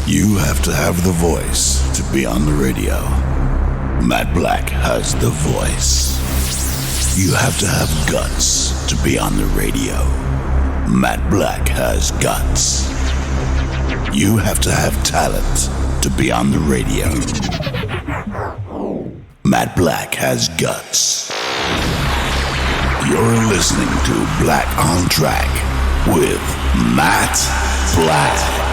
You have to have the voice to be on the radio. Matt Black has the voice. You have to have guts to be on the radio. Matt Black has guts. You have to have talent to be on the radio. Matt Black has guts. You're listening to Black on Track with Matt Black.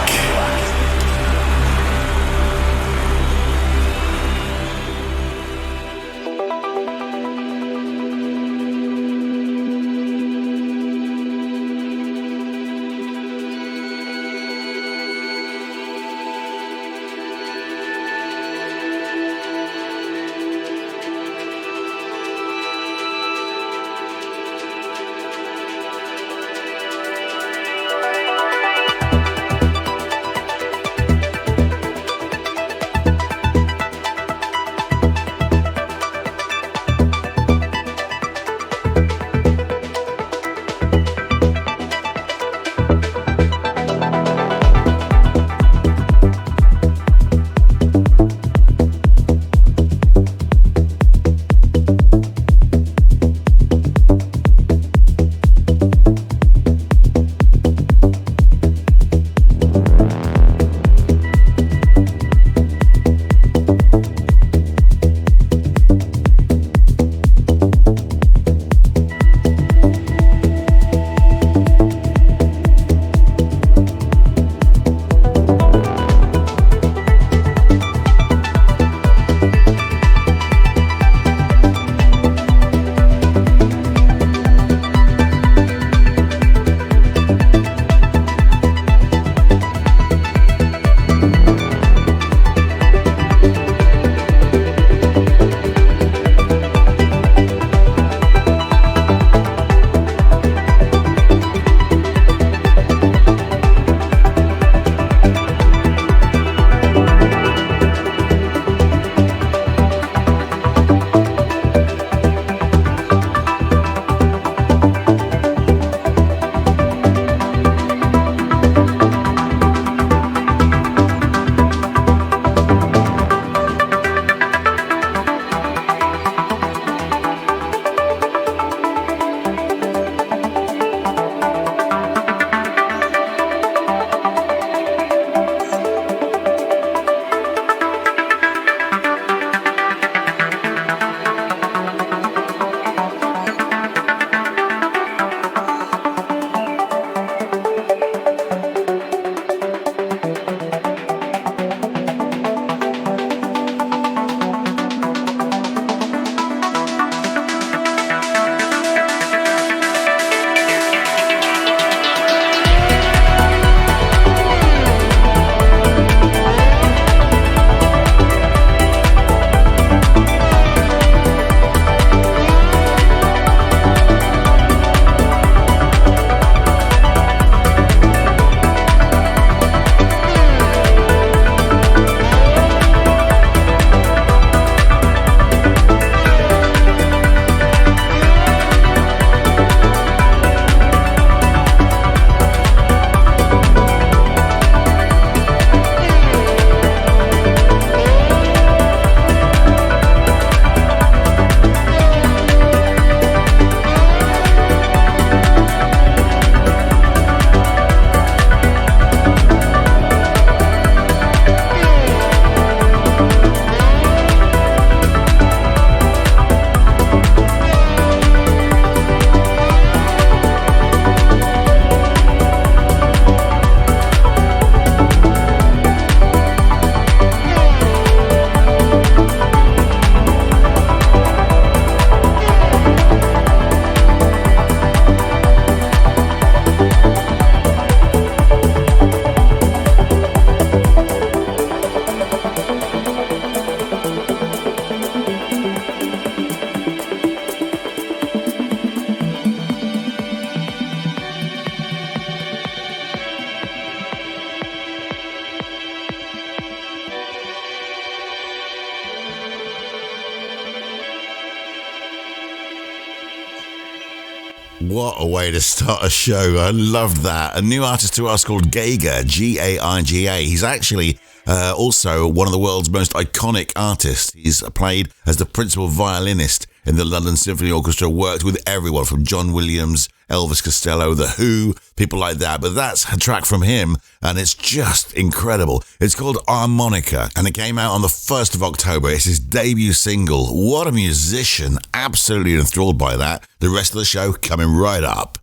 What a way to start a show. I loved that. A new artist to us called Gaiga, Gaiga. He's actually also one of the world's most iconic artists. He's played as the principal violinist in the London Symphony Orchestra, worked with everyone from John Williams, Elvis Costello, The Who, people like that. But that's a track from him, and it's just incredible. It's called Harmonica, and it came out on the 1st of October. It's his debut single. What a musician. Absolutely enthralled by that. The rest of the show coming right up.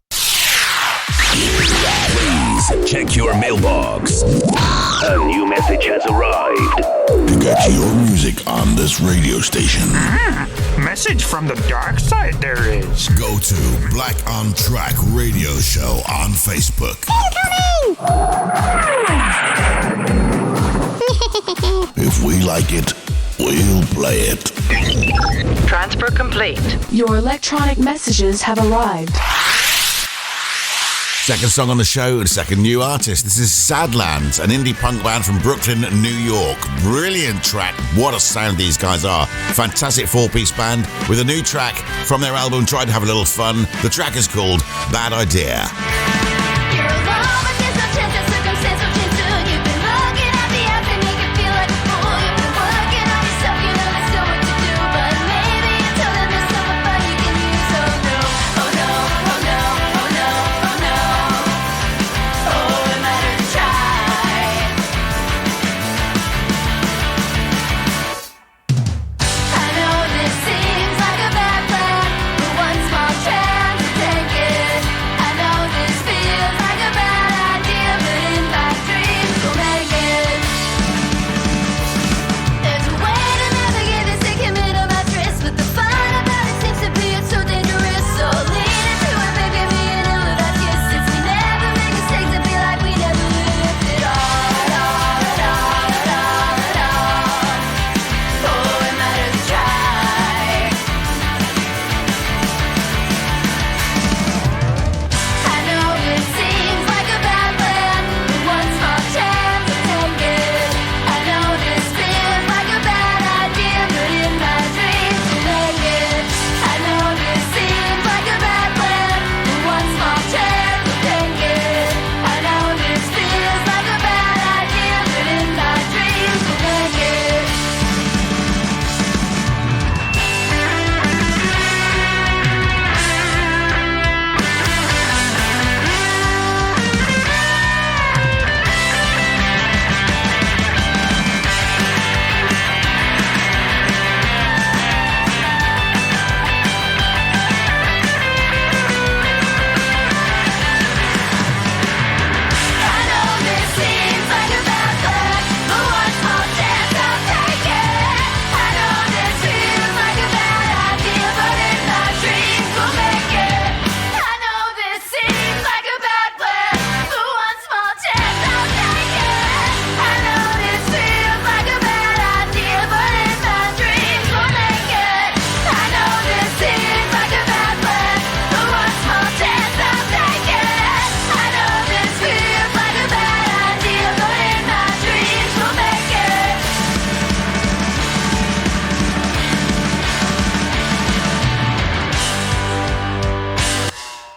Please check your mailbox. A new message has arrived. To get your music on this radio station. Message from the dark side there is. Go to Black on Track Radio Show on Facebook. If we like it, we'll play it. Transfer complete. Your electronic messages have arrived. Second song on the show, and second new artist. This is Sadlands, an indie punk band from Brooklyn, New York. Brilliant track. What a sound these guys are. Fantastic four-piece band with a new track from their album, Try to Have a Little Fun. The track is called Bad Idea.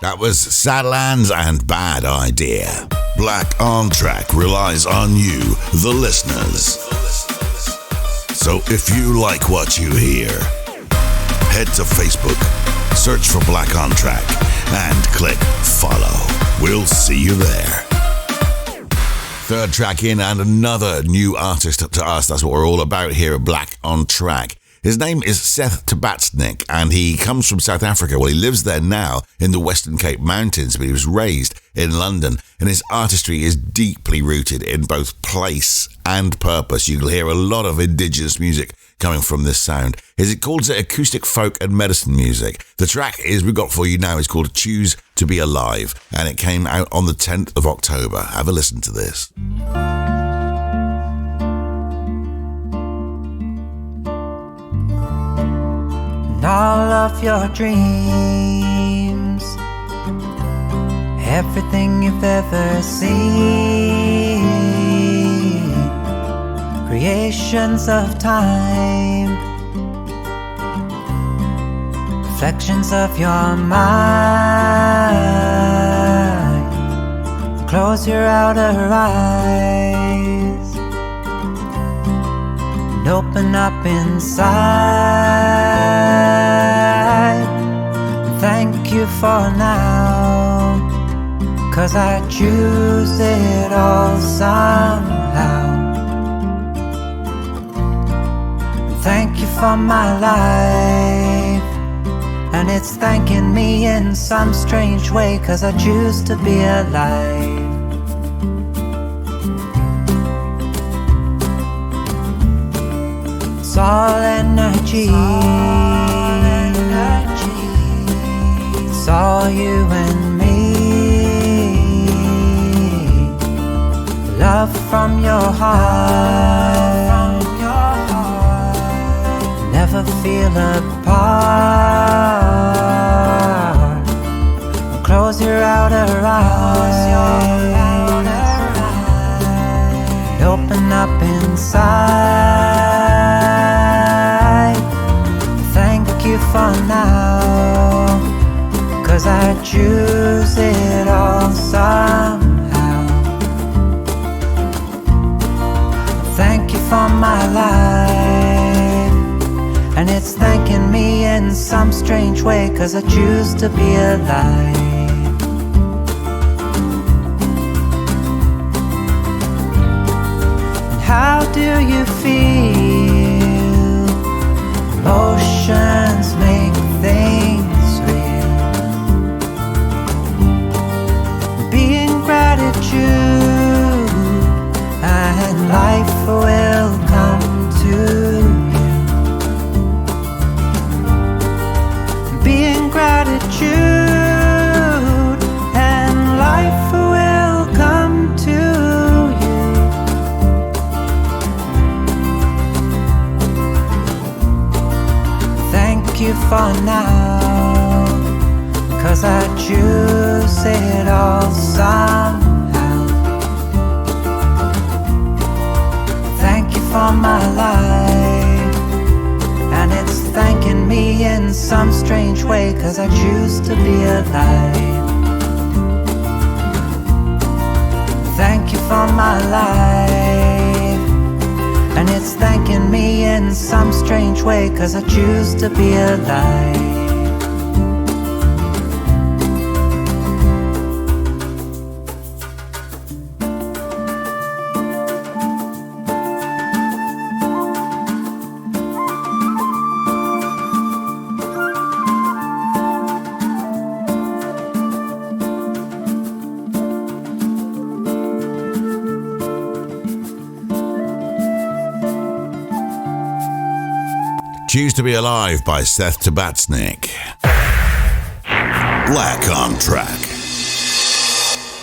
That was Sadlands and Bad Idea. Black on Track relies on you, the listeners. So if you like what you hear, head to Facebook, search for Black on Track, and click follow. We'll see you there. Third track in, and another new artist to us. That's what we're all about here at Black on Track. His name is Seth Tabatznik, and he comes from South Africa. Well, he lives there now in the Western Cape Mountains, but he was raised in London, and his artistry is deeply rooted in both place and purpose. You'll hear a lot of indigenous music coming from this sound. He calls it acoustic folk and medicine music. The track we've got for you now is called Choose to Be Alive, and it came out on the 10th of October. Have a listen to this. All of your dreams, everything you've ever seen, creations of time, reflections of your mind. Close your outer eyes and open up inside. Thank you for now, 'cause I choose it all somehow. Thank you for my life, and it's thanking me in some strange way, 'cause I choose to be alive. It's all energy, it's all you and me. Love from your heart, never feel apart. Close your outer eyes, open up inside. Thank you for now, 'cause I choose it all somehow. Thank you for my life, and it's thanking me in some strange way, 'cause I choose to be alive. And how do you feel? Emotions make things real. Being gratitude and life will come to you. Being gratitude and life will come to you. Thank you for now, 'cause I choose it all somehow. Thank you for my life, and it's thanking me in some strange way, 'cause I choose to be alive. Thank you for my life, and it's thanking me in some strange way, 'cause I choose to be alive. Choose to Be Alive by Seth Tabatznik. Black on Track.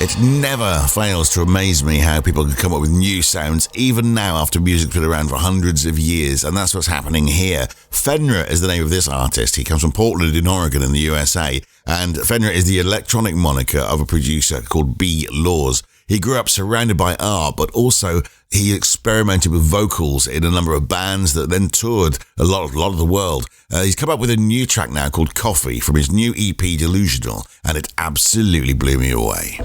It never fails to amaze me how people can come up with new sounds, even now after music's been around for hundreds of years, and that's what's happening here. Fenra is the name of this artist. He comes from Portland in Oregon in the USA, and Fenra is the electronic moniker of a producer called B. Laws. He grew up surrounded by art, but also he experimented with vocals in a number of bands that then toured a lot of the world. He's come up with a new track now called Coffee from his new EP Delusional, and it absolutely blew me away.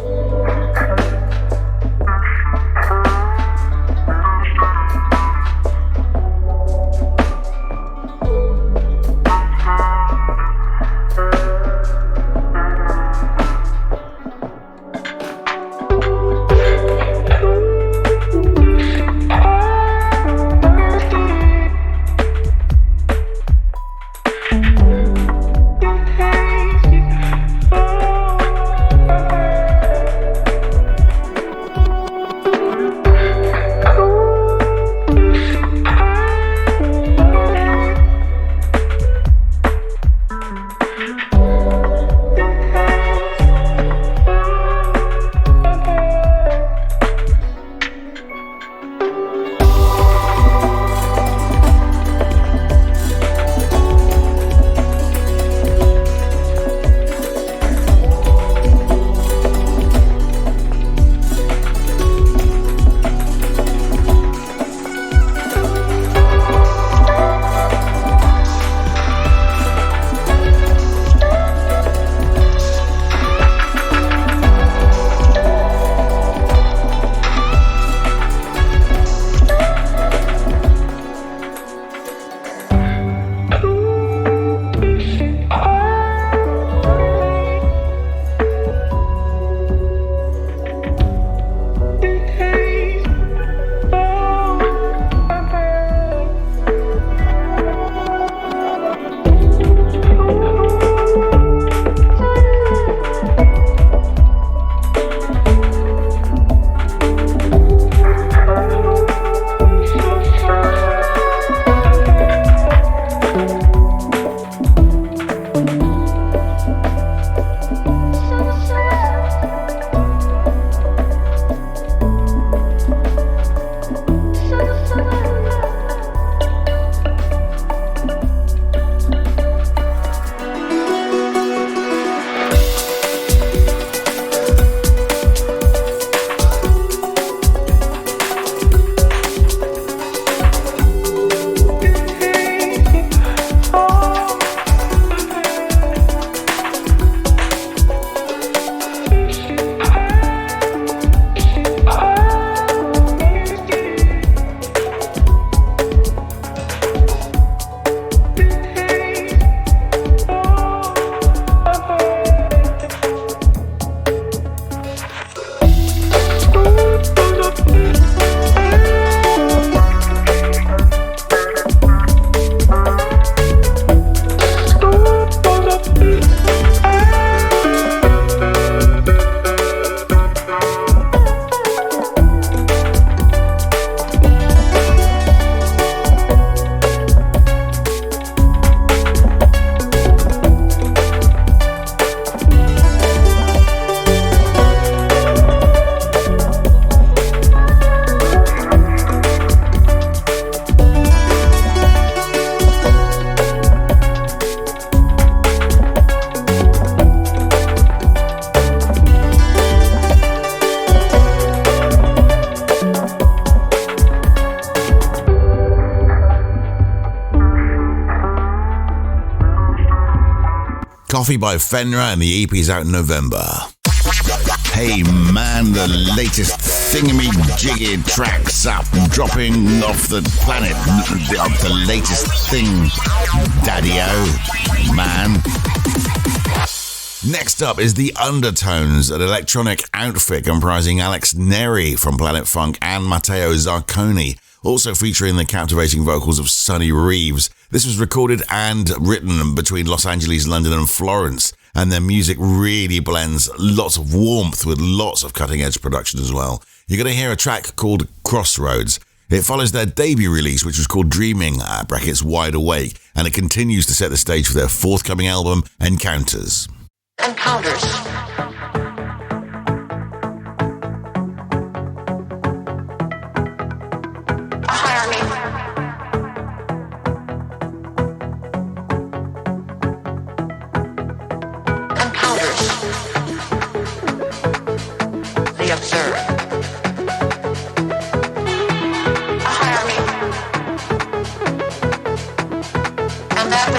Coffee by Fenra, and the EP's out in November. Hey man, the latest thingamajiggy tracks up, dropping off the planet. The latest thing, daddy-o, man. Next up is The Undertones, an electronic outfit comprising Alex Neri from Planet Funk and Matteo Zarconi, also featuring the captivating vocals of Sonny Reeves. This was recorded and written between Los Angeles, London and Florence, and their music really blends lots of warmth with lots of cutting-edge production as well. You're going to hear a track called Crossroads. It follows their debut release, which was called Dreaming, (Wide Awake), and it continues to set the stage for their forthcoming album, Encounters. Encounters.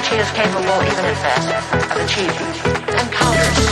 She is capable, even at best, of achieving. Encounters.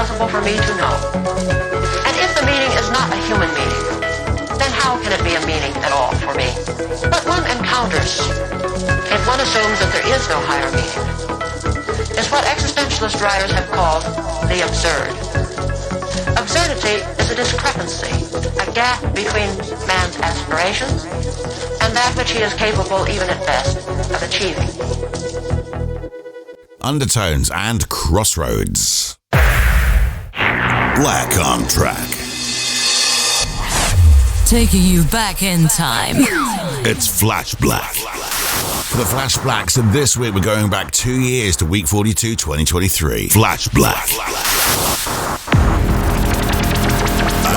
impossible for me to know. And if the meaning is not a human meaning, then how can it be a meaning at all for me? What one encounters, if one assumes that there is no higher meaning, is what existentialist writers have called the absurd. Absurdity is a discrepancy, a gap between man's aspirations and that which he is capable, even at best, of achieving. Undertones and Crossroads. Black on Track. Taking you back in time. It's Flash Black. For the Flash Blacks, and this week we're going back 2 years to week 42, 2023. Flash Black.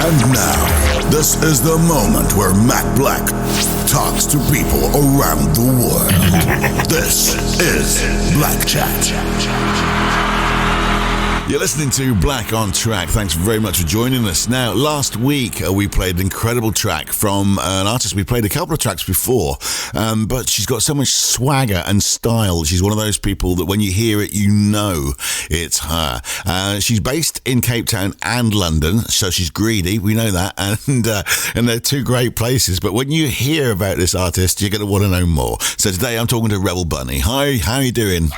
And now, this is the moment where Matt Black talks to people around the world. This is Black Chat. You're listening to Black on Track. Thanks very much for joining us. Now, last week we played an incredible track from an artist. We played a couple of tracks before, but she's got so much swagger and style. She's one of those people that when you hear it, you know it's her. She's based in Cape Town and London, so she's greedy. We know that, and they're two great places. But when you hear about this artist, you're going to want to know more. So today I'm talking to Rebel Bunny. Hi, how are you doing?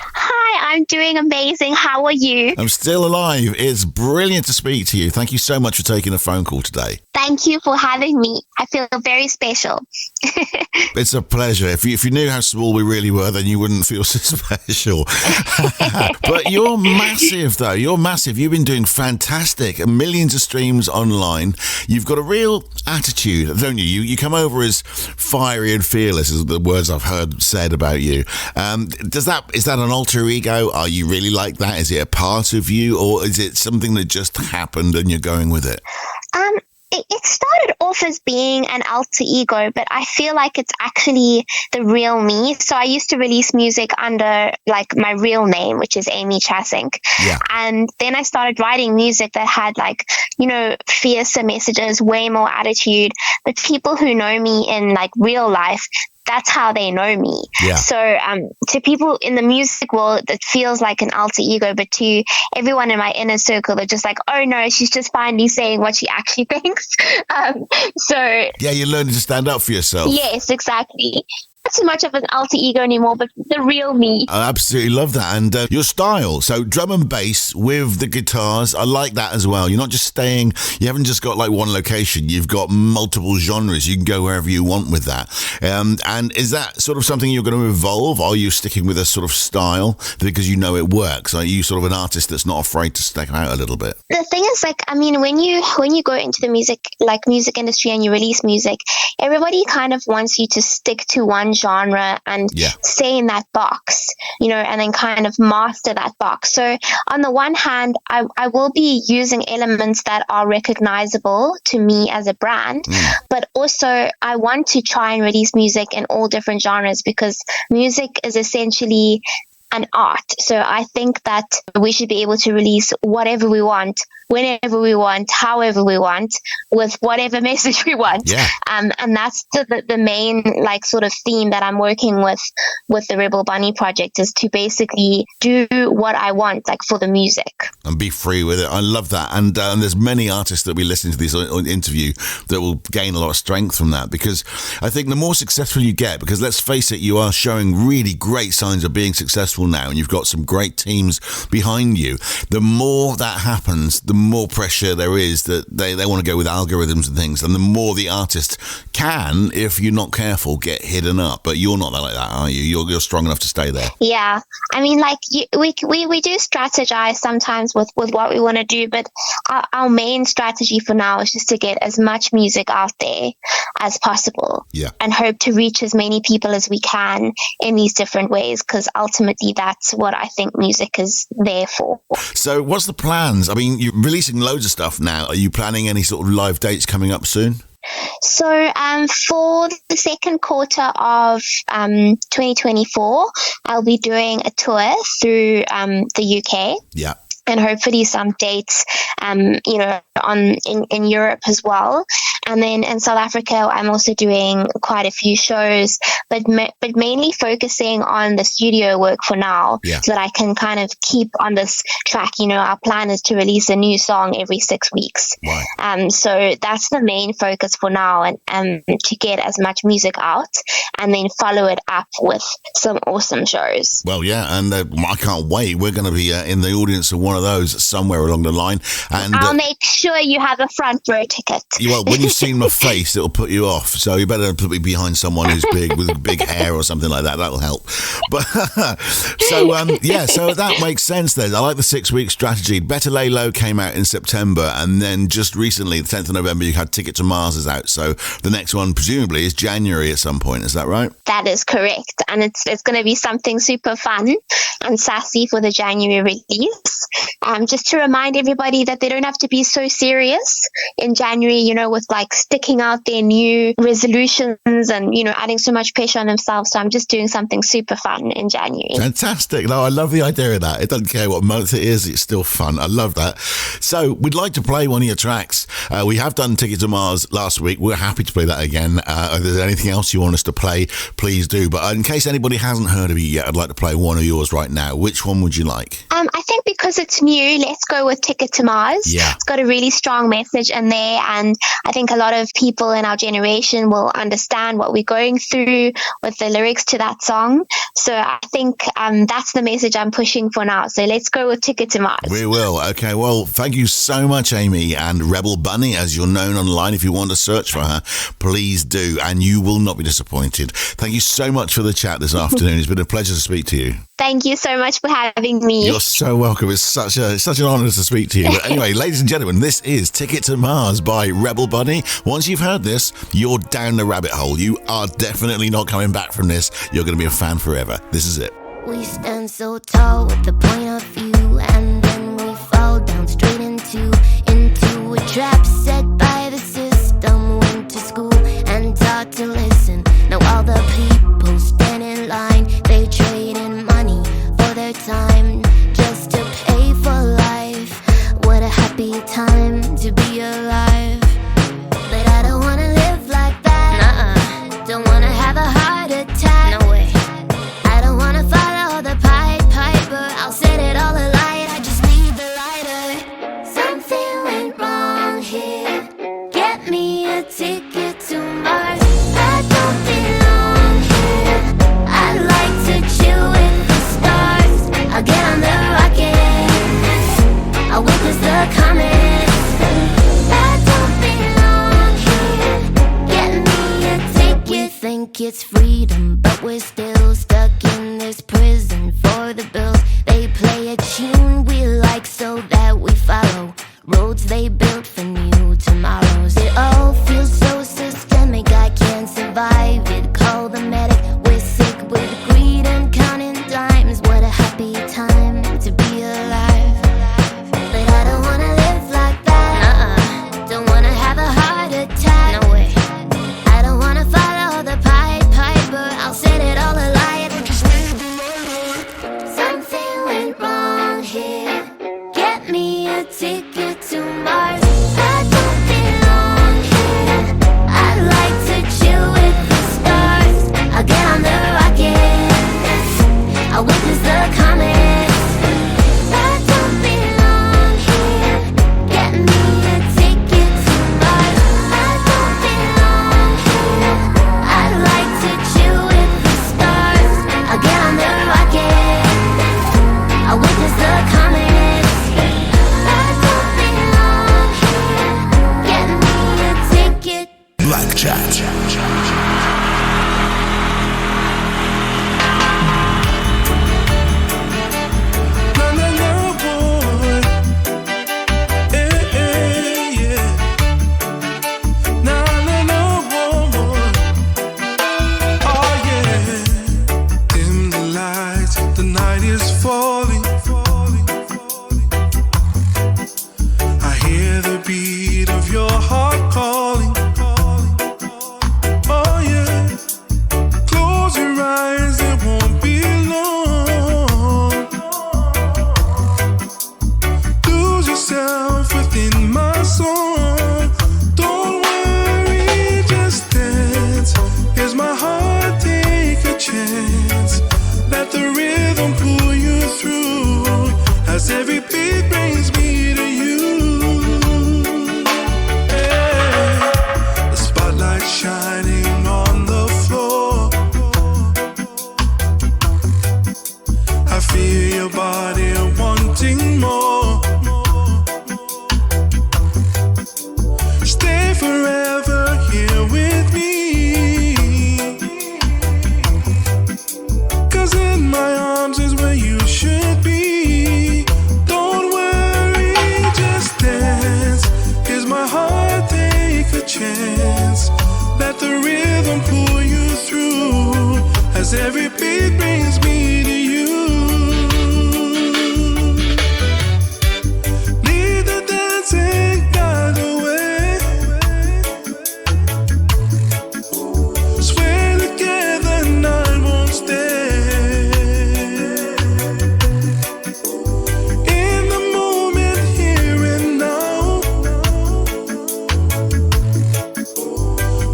I'm doing amazing. How are you? I'm still alive. It's brilliant to speak to you. Thank you so much for taking a phone call today. Thank you for having me. I feel very special. It's a pleasure. If you knew how small we really were, then you wouldn't feel so special. But you're massive, though. You're massive. You've been doing fantastic. Millions of streams online. You've got a real attitude, don't you? You come over as fiery and fearless, is the words I've heard said about you. Is that an alter ego? Are you really like that? Is it a part of you, or is it something that just happened and you're going with it? It started off as being an alter ego, but I feel like it's actually the real me. So I used to release music under like my real name, which is Amy Chasink. Yeah. And then I started writing music that had like, fiercer messages, way more attitude. But people who know me in like real life, that's how they know me. Yeah. So to people in the music world, it feels like an alter ego, but to everyone in my inner circle, they're just like, oh no, she's just finally saying what she actually thinks. Yeah, you're learning to stand up for yourself. Yes, exactly. Not so much of an alter ego anymore, but the real me. I absolutely love that. And your style, so drum and bass with the guitars, I like that as well. You're not just you haven't just got like one location, you've got multiple genres. You can go wherever you want with that. And is that sort of something you're going to evolve? Are you sticking with a sort of style because you know it works? Are you sort of an artist that's not afraid to stick out a little bit? The thing is, like, I mean, when you go into the music industry and you release music, everybody kind of wants you to stick to one genre and stay in that box, and then kind of master that box. So on the one hand, I will be using elements that are recognizable to me as a brand, but also I want to try and release music in all different genres because music is essentially an art. So I think that we should be able to release whatever we want, whenever we want, however we want, with whatever message we want. Yeah. And that's the main like sort of theme that I'm working with the Rebel Bunny project, is to basically do what I want, like for the music. And be free with it. I love that. And there's many artists that we listen to this interview that will gain a lot of strength from that, because I think the more successful you get, because let's face it, you are showing really great signs of being successful now, and you've got some great teams behind you. The more that happens, the more pressure there is that they want to go with algorithms and things, and the more the artist can, if you're not careful, get hidden up. But you're not like that, are you? You're strong enough to stay there. Yeah, I mean, like we do strategize sometimes with what we want to do, but our main strategy for now is just to get as much music out there as possible, and hope to reach as many people as we can in these different ways, because ultimately that's what I think music is there for. So what's the plans? I mean, you're releasing loads of stuff now. Are you planning any sort of live dates coming up soon? So for the second quarter of 2024, I'll be doing a tour through the UK. Yeah. and hopefully some dates, in Europe as well. And then in South Africa, I'm also doing quite a few shows, but mainly focusing on the studio work for now, so that I can kind of keep on this track. Our plan is to release a new song every 6 weeks. Right. So that's the main focus for now, and to get as much music out and then follow it up with some awesome shows. Well, yeah, and I can't wait. We're going to be in the audience of one of those somewhere along the line. And I'll make sure you have a front row ticket. Well, when you've seen my face, it'll put you off. So you better put me behind someone who's big with big hair or something like that. That'll help. But so that makes sense then. I like the 6-week strategy. Better Lay Low came out in September, and then just recently, the 10th of November, you had Ticket to Mars is out. So the next one presumably is January at some point. Is that right? That is correct, and it's going to be something super fun and sassy for the January release. Just to remind everybody that they don't have to be so serious in January, with like sticking out their new resolutions and, adding so much pressure on themselves. So I'm just doing something super fun in January. Fantastic. No, I love the idea of that. It doesn't care what month it is. It's still fun. I love that. So we'd like to play one of your tracks. We have done Ticket to Mars last week. We're happy to play that again. If there's anything else you want us to play, please do. But in case anybody hasn't heard of you yet, I'd like to play one of yours right now. Which one would you like? I think because it's new, let's go with Ticket to Mars. Yeah. It's got a really strong message in there, and I think a lot of people in our generation will understand what we're going through with the lyrics to that song. So I think that's the message I'm pushing for now. So let's go with Ticket to Mars. We will. Okay, well, thank you so much, Amy, and Rebel Bunny, as you're known online. If you want to search for her, please do, and you will not be disappointed. Thank you so much for the chat this afternoon. It's been a pleasure to speak to you. Thank you so much for having me. You're so welcome. It's such an honour to speak to you. But anyway, ladies and gentlemen, this is Ticket to Mars by Rebel Bunny. Once you've heard this, you're down the rabbit hole. You are definitely not coming back from this. You're going to be a fan forever. This is it. We stand so tall with the point of view, and then we fall down straight into a trap set by the system. Went to school and taught to listen. Now all the people stand in line, they trade in money for their time just to pay for life. What a happy time to be alive. But I don't wanna live like that. Nuh-uh. Don't wanna have a heart attack. No way. I don't wanna follow the piper. I'll set it all alight. I just need the lighter. Something went wrong here. Get me a ticket to Mars. I don't belong here. I'd like to chill with the stars. I'll get on the rocket. I'll witness the comets. I don't belong here. Get me a ticket. Think it's freedom, but we're still stuck in this prison for the bills. They play a tune we like so that we follow roads they built for new tomorrows. It all feels so systemic, I can't survive it. Call the medic, we're sick with greed and counting dimes. What a happy time to be alive. But I don't wanna live like that. Nuh-uh. Don't wanna have a heart attack. No way. I don't wanna follow the piper. I'll set it all alight. Something went wrong here. as every beat brings me to you. Leave the dancing God away. Swear together none won't stay. In the moment, here and now,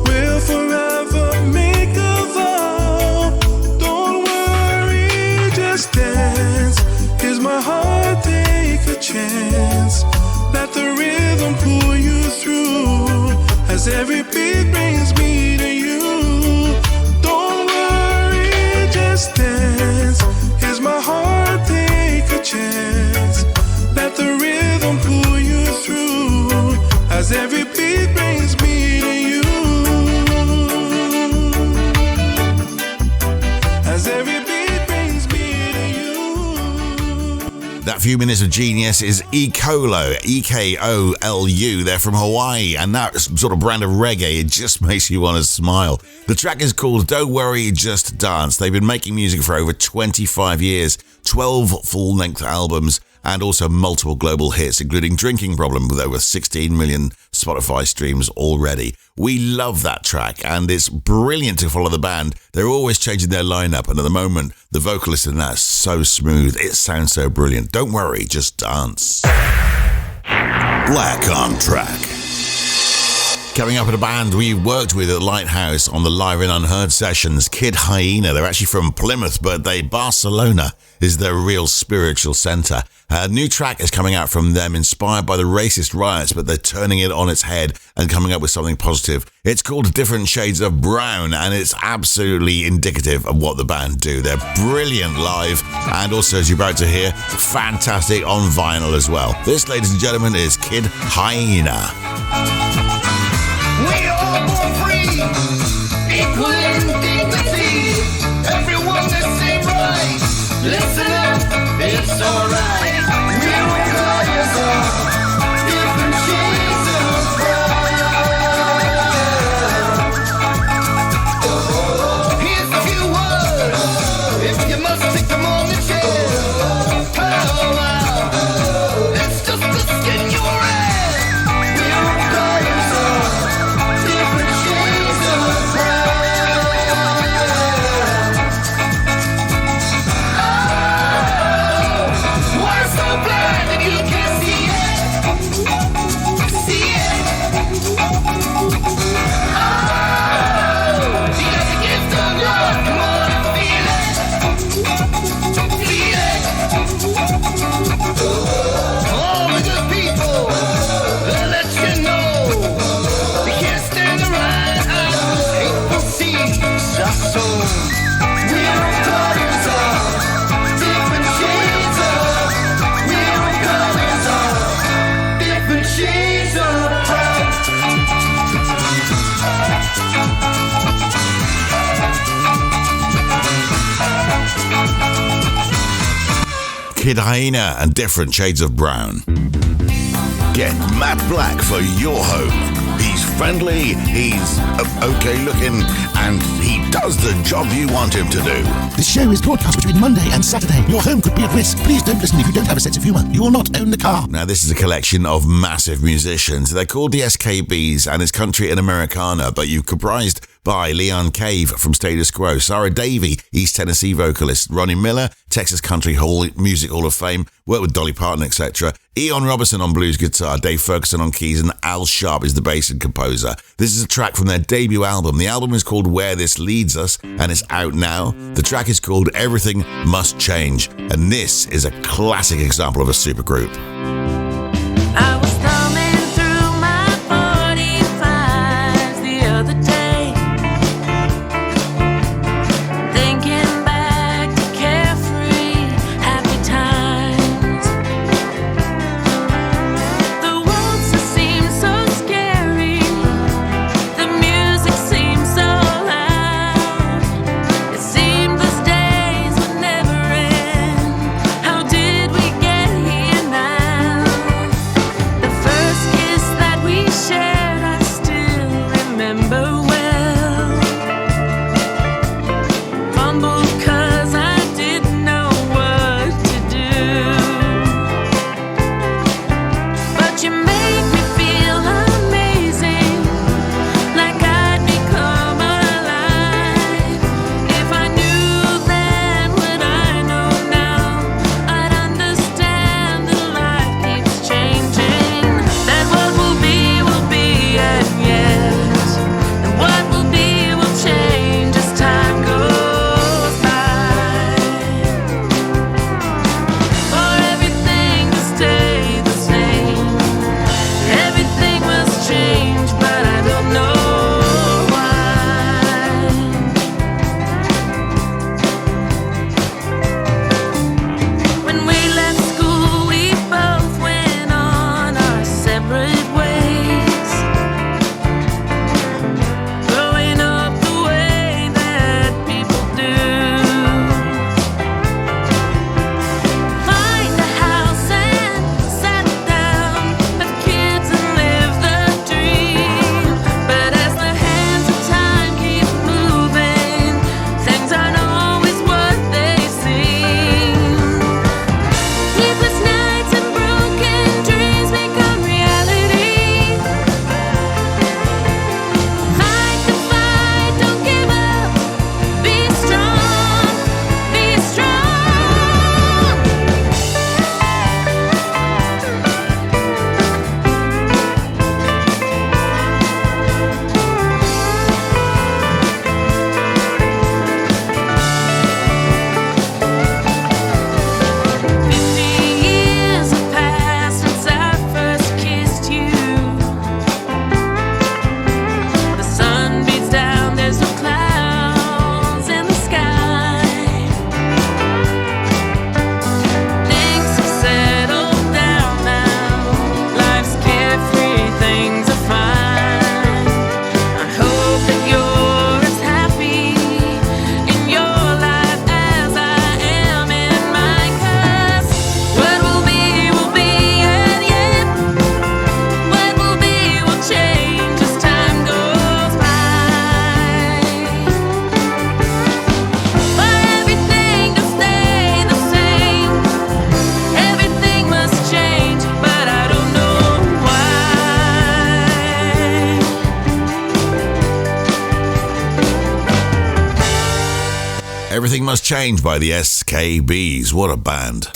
we'll forever make a vow. Don't worry, just dance. Here's my heart, take a chance. Let the rhythm pull you through as every beat brings me to you. Don't worry, just dance. Here's my heart, take a chance. Let the rhythm pull you through as every beat brings me to you. As every beat brings me to you. That few minutes of genius is Ekolu, Ekolu. They're from Hawaii, and that sort of brand of reggae, it just makes you want to smile. The track is called Don't Worry, Just Dance. They've been making music for over 25 years, 12 full-length albums, and also multiple global hits, including Drinking Problem with over 16 million Spotify streams already. We love that track, and it's brilliant to follow the band. They're always changing their lineup, and at the moment, the vocalist in that is so smooth. It sounds so brilliant. Don't worry, just dance. Black on Track. Coming up in a band we worked with at Lighthouse on the Live and Unheard sessions, Kid Hyena. They're actually from Plymouth, but Barcelona is their real spiritual centre. A new track is coming out from them inspired by the racist riots, but they're turning it on its head and coming up with something positive. It's called Different Shades of Brown, and it's absolutely indicative of what the band do. They're brilliant live, and also, as you're about to hear, fantastic on vinyl as well. This, ladies and gentlemen, is Kid Hyena. We are born free, equal in dignity. Everyone the same right. Listen up, it's alright. We're warriors of different shades of brown. Here's a few words, if you must stick them on the chest. Oh wow, it's just the skin you're in. We're warriors of different shades of brown. Why so blind that you can't see it? See it? Oh, you got the gift of love. Come on and feel it. Feel it. All the good people, they'll let you know. You can't stand around out hateful seeds are sown. We're guardians of different shades of. We're guardians of different shades of brown. Kid Hyena and Different Shades of Brown. Get Matt Black for your home. He's friendly, he's okay looking, and he does the job you want him to do. This show is broadcast between Monday and Saturday. Your home could be at risk. Please don't listen if you don't have a sense of humour. You will not own the car. Now, this is a collection of massive musicians. They're called the SKBs, and it's country and Americana, but you're comprised by Leon Cave from Status Quo, Sarah Davey, East Tennessee vocalist, Ronnie Miller, Texas Country Music Hall of Fame, worked with Dolly Parton, etc. Eon Robertson on blues guitar, Dave Ferguson on keys, and Al Sharp is the bass and composer. This is a track from their debut album. The album is called Where This Leads Us, and it's out now. The track is called Everything Must Change, and this is a classic example of a supergroup. I was thumbing through my 45s the other day, thinking back to carefree, happy times. The world just seemed so scary, the music seemed so loud. It seemed those days would never end. How did we get here now? Everything Must Change by the SKBs. What a band.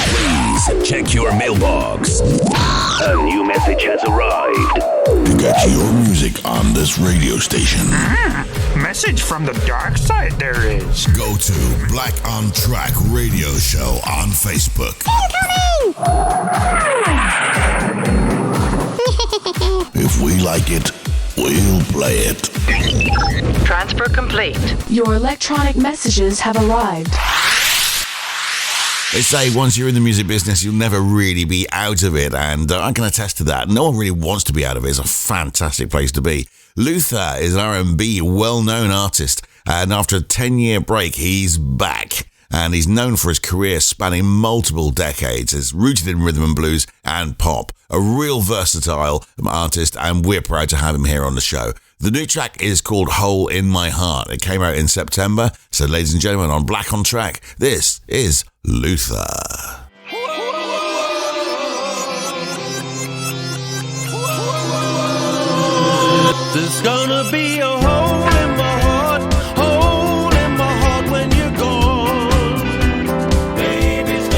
Please check your mailbox. A new message has arrived. To get your music on this radio station. Message from the dark side there is. Go to Black on Track Radio Show on Facebook. If we like it, we'll play it. Transfer complete. Your electronic messages have arrived. They say once you're in the music business, you'll never really be out of it, and I can attest to that. No one really wants to be out of it. It's a fantastic place to be. Luther is an R&B well-known artist, and after a 10-year break, he's back. And he's known for his career spanning multiple decades. It's rooted in rhythm and blues and pop. A real versatile artist, and we're proud to have him here on the show. The new track is called Hole in My Heart. It came out in September. So, ladies and gentlemen, on Black on Track, this is Luther. There's gonna be a hole in my heart, when you're gone. Baby, there's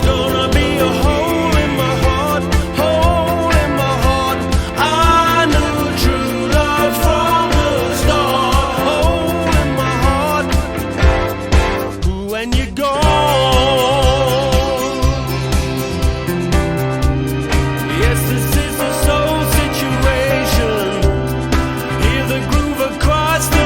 gonna be a hole in my heart, I knew true love from the start. Hole in my heart, when you're gone. Yes, this is a soul situation. Hear the groove across the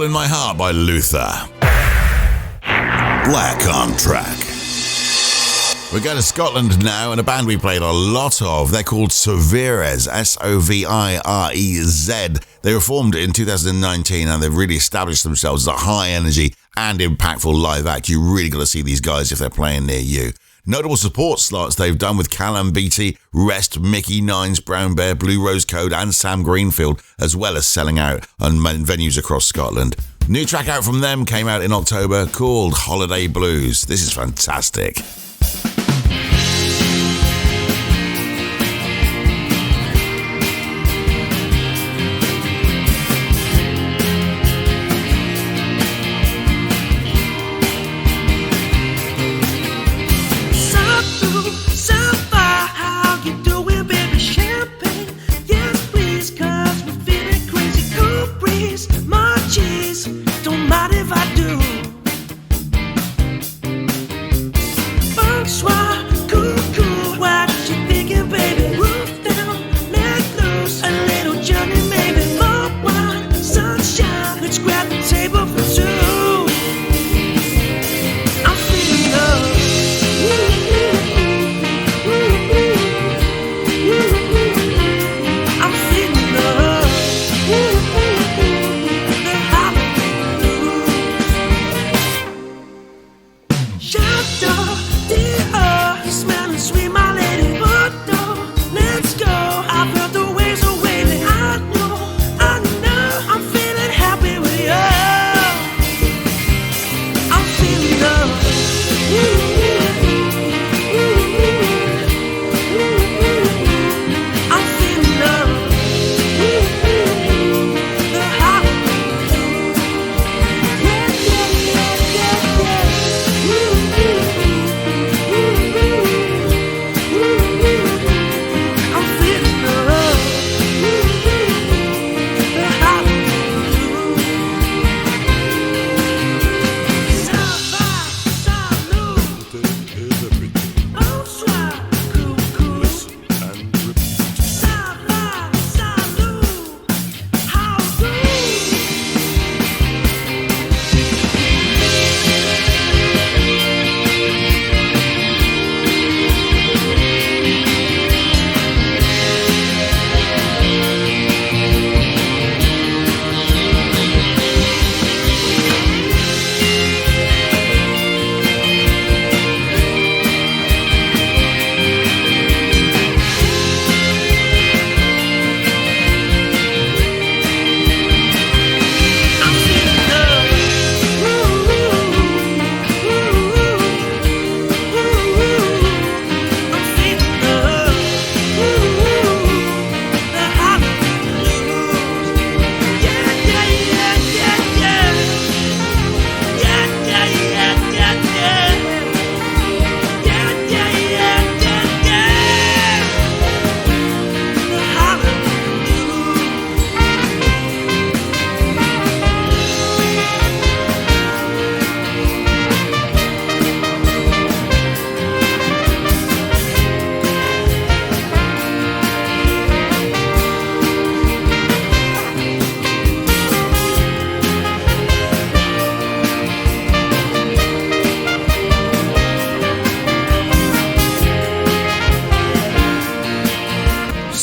in My Heart by Luther. Black on Track. We're going to Scotland now, and a band we played a lot of. They're called Sovirez, Sovirez. They were formed in 2019, and they've really established themselves as a high-energy and impactful live act. You really got to see these guys if they're playing near you. Notable support slots they've done with Callum Beattie, Rest, Mickey Nines, Brown Bear, Blue Rose Code, and Sam Greenfield, as well as selling out on venues across Scotland. New track out from them came out in October called Holiday Blues. This is fantastic.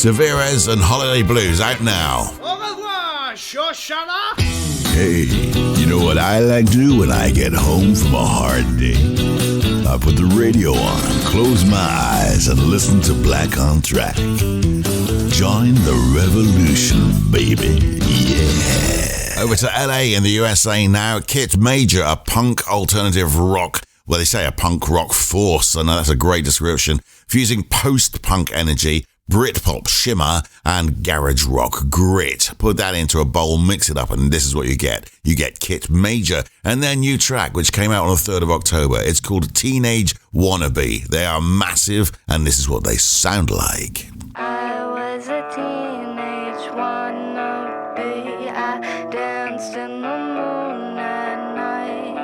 Sovirez and Holiday Blues out now. Au revoir, Shoshana. Hey, you know what I like to do when I get home from a hard day? I put the radio on, close my eyes, and listen to Black on Track. Join the revolution, baby. Yeah. Over to LA in the USA now. Kit Major, a punk alternative rock. Well, they say a punk rock force, and that's a great description. Fusing post-punk energy, Britpop shimmer, and garage rock grit. Put that into a bowl, mix it up, and this is what you get. You get Kit Major and their new track, which came out on the 3rd of October. It's called Teenage Wannabe. They are massive, and this is what they sound like. I was a teenage wannabe. I danced in the moon at night.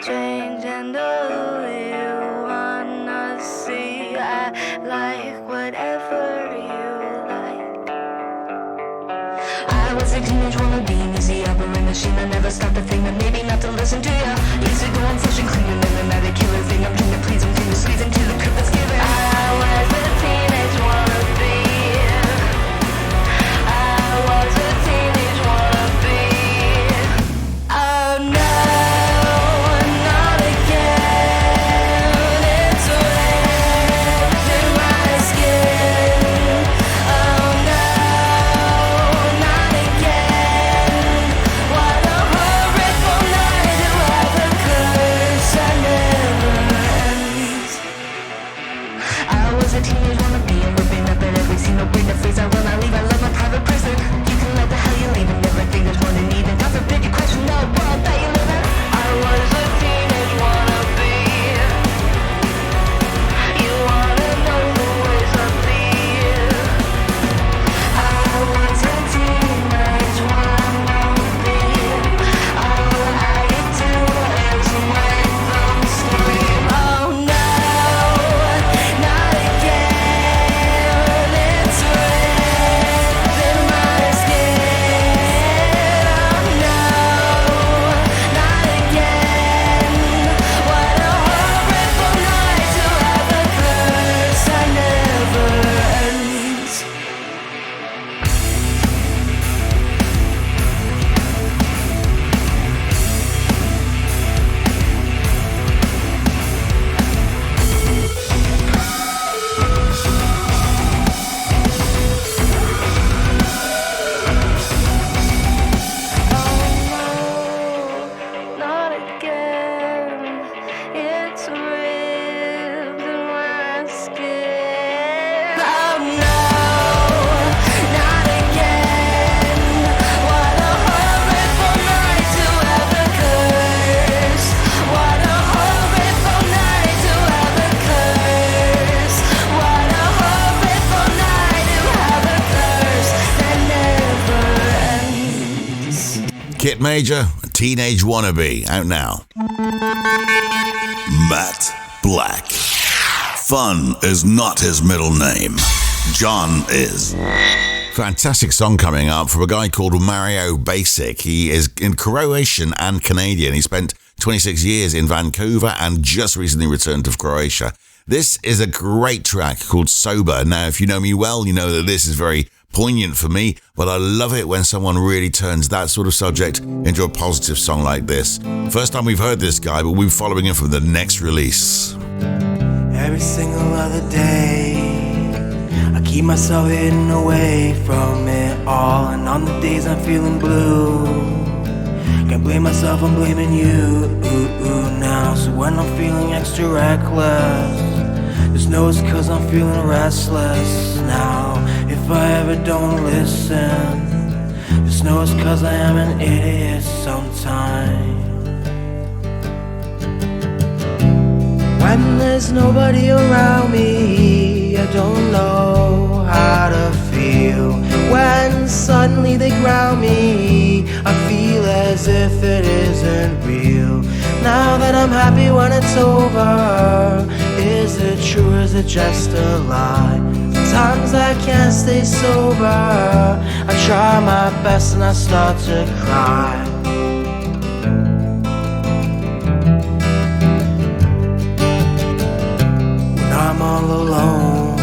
Change into who you wanna see. I like whatever you like. I was a teenage wannabe, easy operator. never stop to think that maybe not to listen to ya. Easy going, fresh and clean, and then another killer thing. I'm trying to please, I'm trying to squeeze into the curve that's given. I was a teenage wannabe. I was a teenage wannabe. Oh no, not again. It's wrapped in my skin. Oh no, not again. What a horrible night to have a curse that never ends. I was a teenage wannabe and ripping up at every single brain that phrase. I will not leave, I love my private prison. You can let the hell you leave and never think there's one to need. And God forbid you question the world that you live in. I was a teenage wannabe. You wanna know the ways of being. I was a teenage wannabe. All I could do is make them scream. Oh no, not again. It's wrapped in my skin. Oh no, not again. What a horrible night to have a curse that never ends. Not again. It's ripped in my skin. Oh no, not again. What a horrible night to have a curse. What a horrible night to have a curse. What a horrible night to have a curse that never ends. Kit Major, Teenage Wannabe, out now. Matt Black. Fun is not his middle name. John is. Fantastic song coming up from a guy called Mario Basic. He is in Croatian and Canadian. He spent 26 years in Vancouver and just recently returned to Croatia. This is a great track called Sober. Now, if you know me well, you know that this is very poignant for me, but I love it when someone really turns that sort of subject into a positive song like this. First time we've heard this guy, but we'll be following him from the next release. Every single other day, I keep myself hidden away from it all. And on the days I'm feeling blue, can't blame myself, I'm blaming you now. So when I'm feeling extra reckless, just know it's cause I'm feeling restless now. If I ever don't listen, just know it's cause I am an idiot sometimes. When there's nobody around me, I don't know how to feel. When suddenly they ground me, I feel as if it isn't real. Now that I'm happy when it's over, is it true, is it just a lie? Sometimes I can't stay sober, I try my best and I start to cry. When I'm all alone,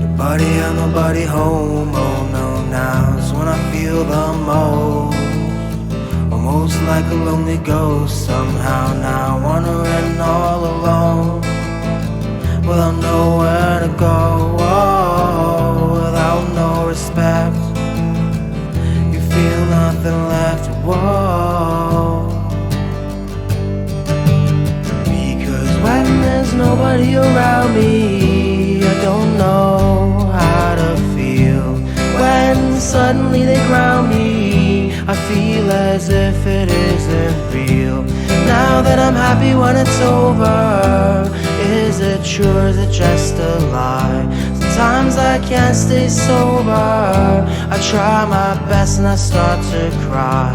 nobody and nobody home, oh no, now it's when I feel the most, almost like a lonely ghost somehow now, wandering all alone, without nowhere to go, oh, without no respect, you feel nothing left, whoa. Because when there's nobody around me, I don't know how to feel. When suddenly they ground me, I feel as if it isn't real. Now that I'm happy when it's over, is it true or is it just a lie? Sometimes I can't stay sober, I try my best and I start to cry.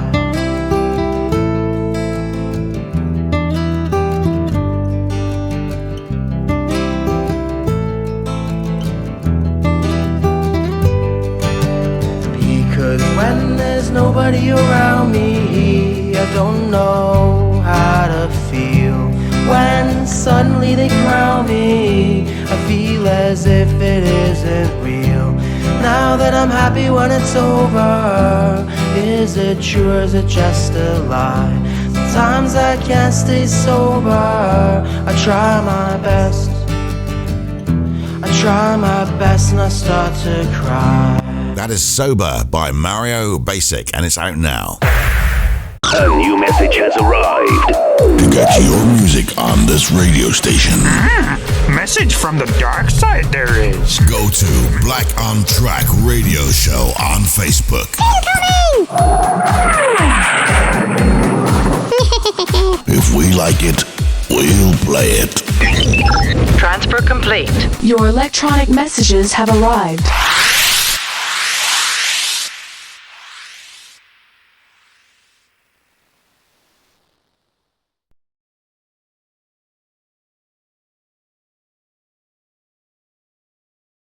Because when there's nobody around me, don't know how to feel when suddenly they crown me. I feel as if it isn't real. Now that I'm happy when it's over, is it true or is it just a lie? Sometimes I can't stay sober. I try my best. I try my best and I start to cry. That is Sober by Mario Basic, and it's out now. A new message has arrived. To get your music on this radio station. Message from the dark side there is. Go to Black on Track Radio Show on Facebook. If we like it, we'll play it. Transfer complete. Your electronic messages have arrived.